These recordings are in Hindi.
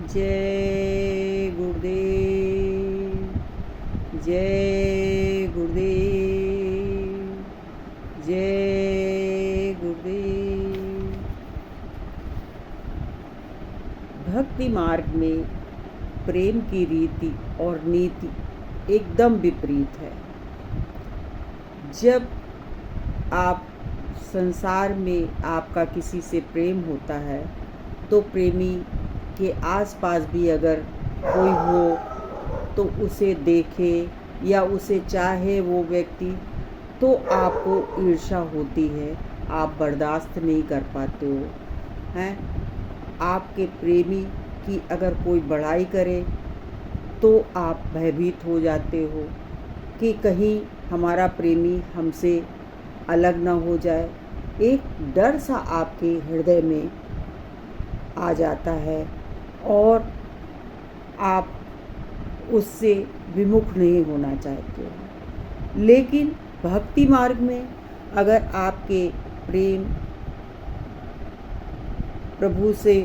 जय गुरुदेव, जय गुरुदेव, जय गुरुदेव। भक्ति मार्ग में प्रेम की रीति और नीति एकदम विपरीत है। जब आप संसार में आपका किसी से प्रेम होता है तो प्रेमी के आसपास भी अगर कोई हो तो उसे देखे या उसे चाहे वो व्यक्ति, तो आपको ईर्ष्या होती है, आप बर्दाश्त नहीं कर पाते हो हैं। आपके प्रेमी की अगर कोई बड़ाई करे तो आप भयभीत हो जाते हो कि कहीं हमारा प्रेमी हमसे अलग ना हो जाए। एक डर सा आपके हृदय में आ जाता है और आप उससे विमुख नहीं होना चाहते हो। लेकिन भक्ति मार्ग में अगर आपके प्रेम प्रभु से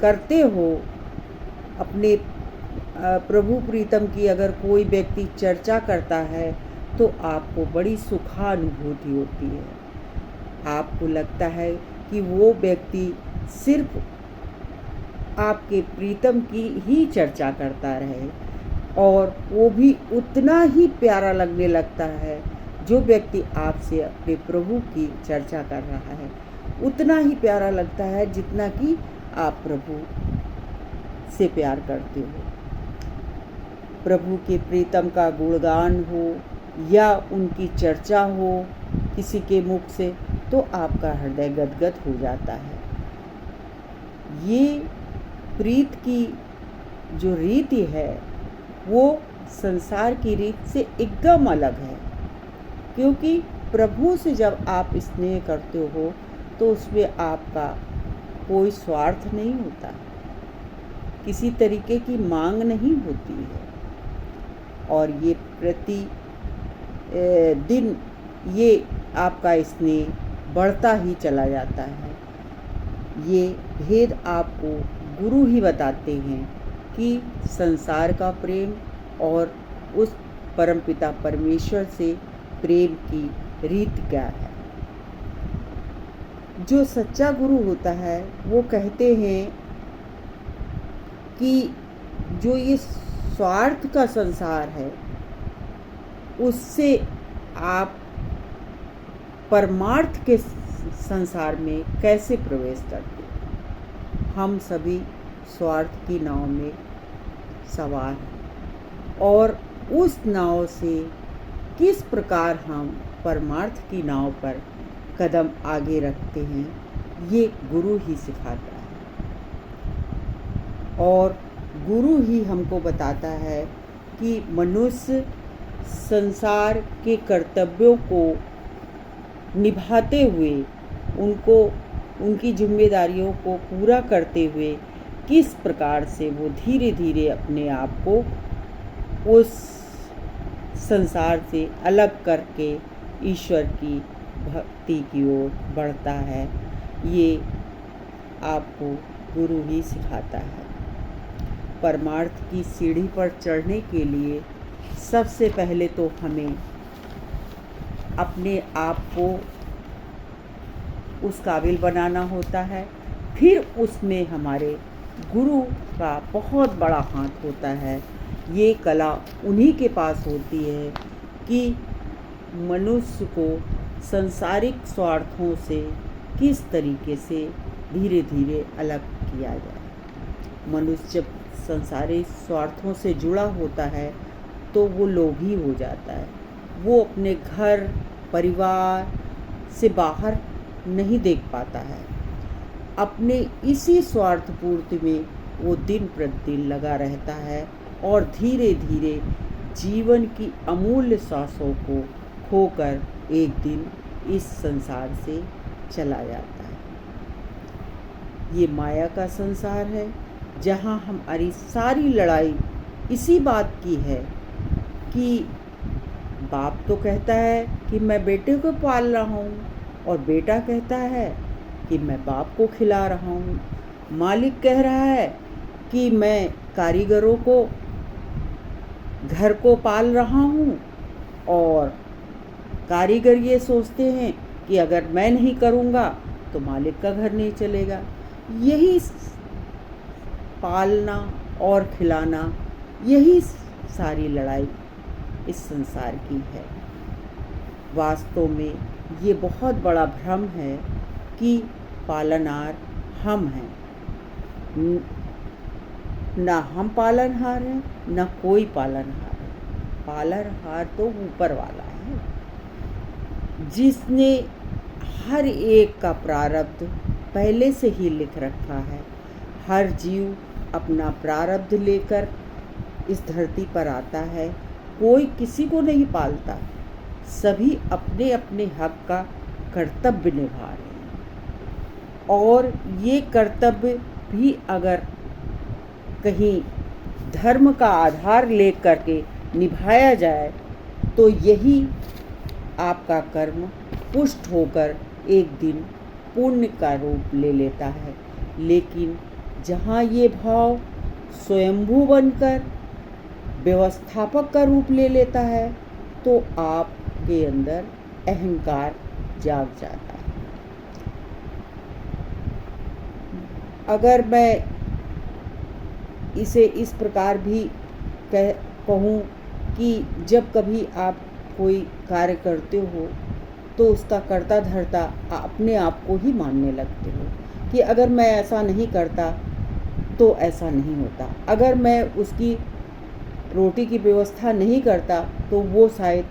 करते हो, अपने प्रभु प्रीतम की अगर कोई व्यक्ति चर्चा करता है तो आपको बड़ी सुखानुभूति होती है। आपको लगता है कि वो व्यक्ति सिर्फ आपके प्रीतम की ही चर्चा करता रहे, और वो भी उतना ही प्यारा लगने लगता है। जो व्यक्ति आपसे अपने प्रभु की चर्चा कर रहा है उतना ही प्यारा लगता है जितना कि आप प्रभु से प्यार करते हो। प्रभु के प्रीतम का गुणगान हो या उनकी चर्चा हो किसी के मुख से, तो आपका हृदय गदगद हो जाता है। ये प्रीत की जो रीति है वो संसार की रीत से एकदम अलग है, क्योंकि प्रभु से जब आप स्नेह करते हो तो उसमें आपका कोई स्वार्थ नहीं होता, किसी तरीके की मांग नहीं होती है, और ये प्रति दिन ये आपका स्नेह बढ़ता ही चला जाता है। ये भेद आपको गुरु ही बताते हैं कि संसार का प्रेम और उस परमपिता परमेश्वर से प्रेम की रीत क्या है। जो सच्चा गुरु होता है वो कहते हैं कि जो ये स्वार्थ का संसार है उससे आप परमार्थ के संसार में कैसे प्रवेश करते हैं। हम सभी स्वार्थ की नाव में सवार हैं, और उस नाव से किस प्रकार हम परमार्थ की नाव पर कदम आगे रखते हैं ये गुरु ही सिखाता है। और गुरु ही हमको बताता है कि मनुष्य संसार के कर्तव्यों को निभाते हुए, उनकी जिम्मेदारियों को पूरा करते हुए किस प्रकार से वो धीरे धीरे अपने आप को उस संसार से अलग करके ईश्वर की भक्ति की ओर बढ़ता है। ये आपको गुरु ही सिखाता है। परमार्थ की सीढ़ी पर चढ़ने के लिए सबसे पहले तो हमें अपने आप को उस काबिल बनाना होता है, फिर उसमें हमारे गुरु का बहुत बड़ा हाथ होता है। ये कला उन्हीं के पास होती है कि मनुष्य को सांसारिक स्वार्थों से किस तरीके से धीरे धीरे अलग किया जाए। मनुष्य जब सांसारिक स्वार्थों से जुड़ा होता है तो वो लोभी हो जाता है। वो अपने घर परिवार से बाहर नहीं देख पाता है। अपने इसी स्वार्थ पूर्ति में वो दिन प्रतिदिन लगा रहता है और धीरे धीरे जीवन की अमूल्य सांसों को खोकर एक दिन इस संसार से चला जाता है। ये माया का संसार है जहाँ हमारी सारी लड़ाई इसी बात की है कि बाप तो कहता है कि मैं बेटे को पाल रहा हूँ, और बेटा कहता है कि मैं बाप को खिला रहा हूँ। मालिक कह रहा है कि मैं कारीगरों को, घर को पाल रहा हूँ और कारीगर ये सोचते हैं कि अगर मैं नहीं करूँगा तो मालिक का घर नहीं चलेगा। यही पालना और खिलाना, यही सारी लड़ाई इस संसार की है। वास्तव में ये बहुत बड़ा भ्रम है कि पालनहार हम हैं। ना हम पालनहार हैं, ना कोई पालनहार है। पालनहार तो ऊपर वाला है, जिसने हर एक का प्रारब्ध पहले से ही लिख रखा है। हर जीव अपना प्रारब्ध लेकर इस धरती पर आता है। कोई किसी को नहीं पालता, सभी अपने अपने हक का कर्तव्य निभा रहे हैं। और ये कर्तव्य भी अगर कहीं धर्म का आधार लेकर के निभाया जाए तो यही आपका कर्म पुष्ट होकर एक दिन पुण्य का रूप ले लेता है। लेकिन जहाँ ये भाव स्वयंभू बनकर व्यवस्थापक का रूप ले लेता है तो आपके अंदर अहंकार जाग जाता है। अगर मैं इसे इस प्रकार भी कहूँ कि जब कभी आप कोई कार्य करते हो तो उसका कर्ता धर्ता अपने आप को ही मानने लगते हो कि अगर मैं ऐसा नहीं करता तो ऐसा नहीं होता, अगर मैं उसकी रोटी की व्यवस्था नहीं करता तो वो शायद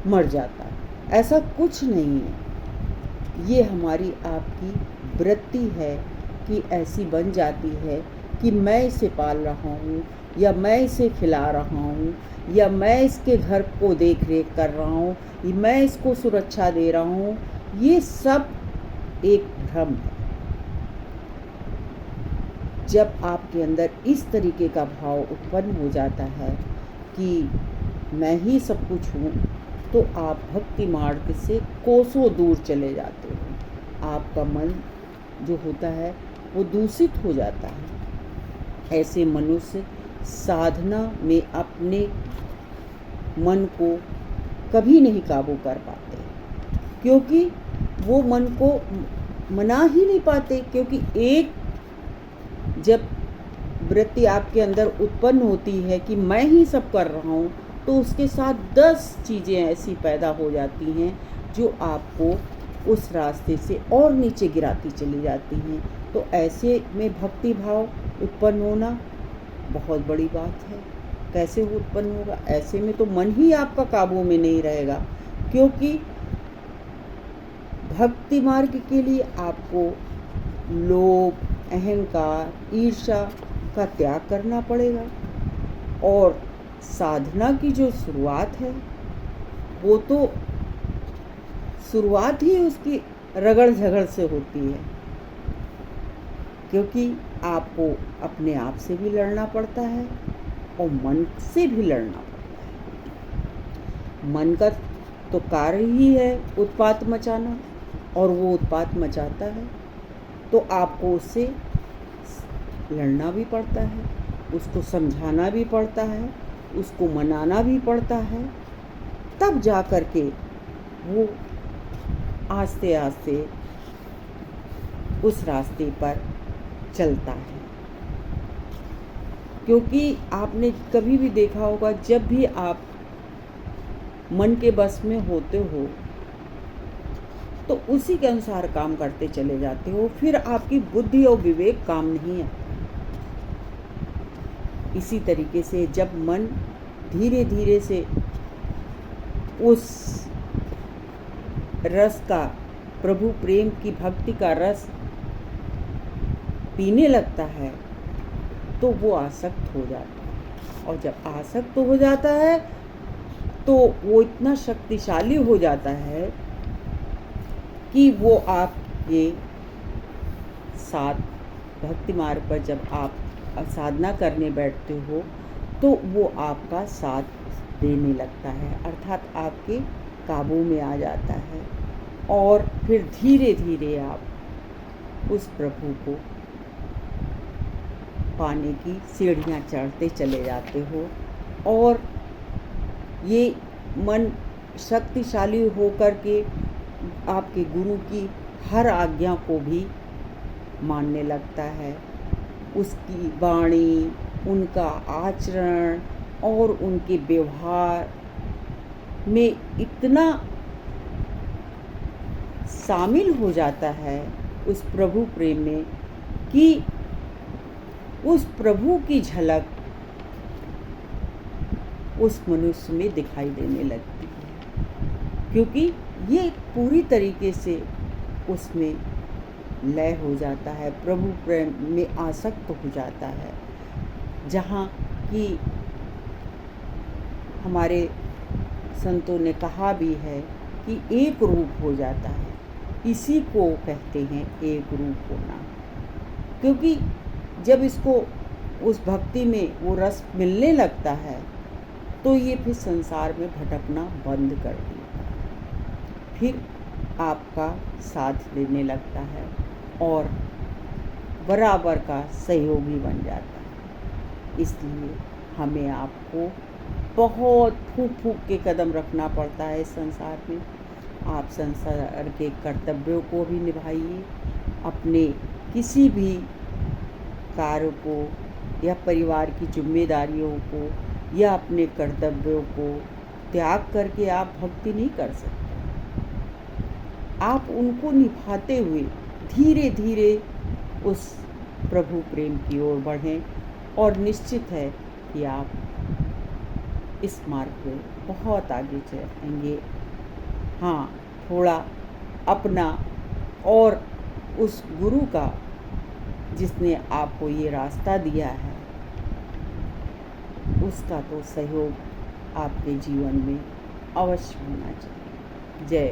मर जाता। ऐसा कुछ नहीं है। ये हमारी आपकी वृत्ति है कि ऐसी बन जाती है कि मैं इसे पाल रहा हूँ या मैं इसे खिला रहा हूँ या मैं इसके घर को देख रेख कर रहा हूँ, मैं इसको सुरक्षा दे रहा हूँ। ये सब एक भ्रम है। जब आपके अंदर इस तरीके का भाव उत्पन्न हो जाता है कि मैं ही सब कुछ हूँ तो आप भक्ति मार्ग से कोसों दूर चले जाते हो। आपका मन जो होता है वो दूषित हो जाता है। ऐसे मनुष्य साधना में अपने मन को कभी नहीं काबू कर पाते, क्योंकि वो मन को मना ही नहीं पाते। क्योंकि एक जब वृत्ति आपके अंदर उत्पन्न होती है कि मैं ही सब कर रहा हूँ तो उसके साथ 10 चीज़ें ऐसी पैदा हो जाती हैं जो आपको उस रास्ते से और नीचे गिराती चली जाती हैं। तो ऐसे में भक्ति भाव उत्पन्न होना बहुत बड़ी बात है। कैसे उत्पन्न होगा? ऐसे में तो मन ही आपका काबू में नहीं रहेगा, क्योंकि भक्ति मार्ग के लिए आपको लोभ, अहंकार, ईर्ष्या का त्याग करना पड़ेगा। और साधना की जो शुरुआत है वो तो शुरुआत ही उसकी रगड़ झगड़ से होती है, क्योंकि आपको अपने आप से भी लड़ना पड़ता है और मन से भी लड़ना पड़ता है। मन का तो कार्य ही है उत्पात मचाना, और वो उत्पात मचाता है तो आपको उससे लड़ना भी पड़ता है, उसको समझाना भी पड़ता है, उसको मनाना भी पड़ता है। तब जा कर के वो आस्ते आस्ते उस रास्ते पर चलता है। क्योंकि आपने कभी भी देखा होगा, जब भी आप मन के बस में होते हो तो उसी के अनुसार काम करते चले जाते हो, फिर आपकी बुद्धि और विवेक काम नहीं आता। इसी तरीके से जब मन धीरे धीरे से उस रस का, प्रभु प्रेम की भक्ति का रस पीने लगता है तो वो आसक्त हो जाता है। और जब आसक्त हो जाता है तो वो इतना शक्तिशाली हो जाता है कि वो आपके साथ भक्ति मार्ग पर जब आप साधना करने बैठते हो तो वो आपका साथ देने लगता है, अर्थात आपके काबू में आ जाता है। और फिर धीरे धीरे आप उस प्रभु को पाने की सीढ़ियाँ चढ़ते चले जाते हो और ये मन शक्तिशाली होकर के आपके गुरु की हर आज्ञा को भी मानने लगता है। उसकी वाणी, उनका आचरण और उनके व्यवहार में इतना शामिल हो जाता है उस प्रभु प्रेम में कि उस प्रभु की झलक उस मनुष्य में दिखाई देने लगती है, क्योंकि ये पूरी तरीके से उसमें लय हो जाता है, प्रभु प्रेम में आसक्त हो जाता है। जहाँ कि हमारे संतों ने कहा भी है कि एक रूप हो जाता है, इसी को कहते हैं एक रूप होना। क्योंकि जब इसको उस भक्ति में वो रस मिलने लगता है तो ये फिर संसार में भटकना बंद कर देता है, फिर आपका साथ देने लगता है और बराबर का सहयोगी बन जाता है। इसलिए हमें आपको बहुत फूंक फूंक के कदम रखना पड़ता है इस संसार में। आप संसार के कर्तव्यों को भी निभाइए, अपने किसी भी कार्य को या परिवार की जिम्मेदारियों को या अपने कर्तव्यों को त्याग करके आप भक्ति नहीं कर सकते। आप उनको निभाते हुए धीरे धीरे उस प्रभु प्रेम की ओर बढ़ें और निश्चित है कि आप इस मार्ग में बहुत आगे चलेंगे। हाँ, थोड़ा अपना और उस गुरु का जिसने आपको ये रास्ता दिया है उसका तो सहयोग आपके जीवन में अवश्य होना चाहिए। जय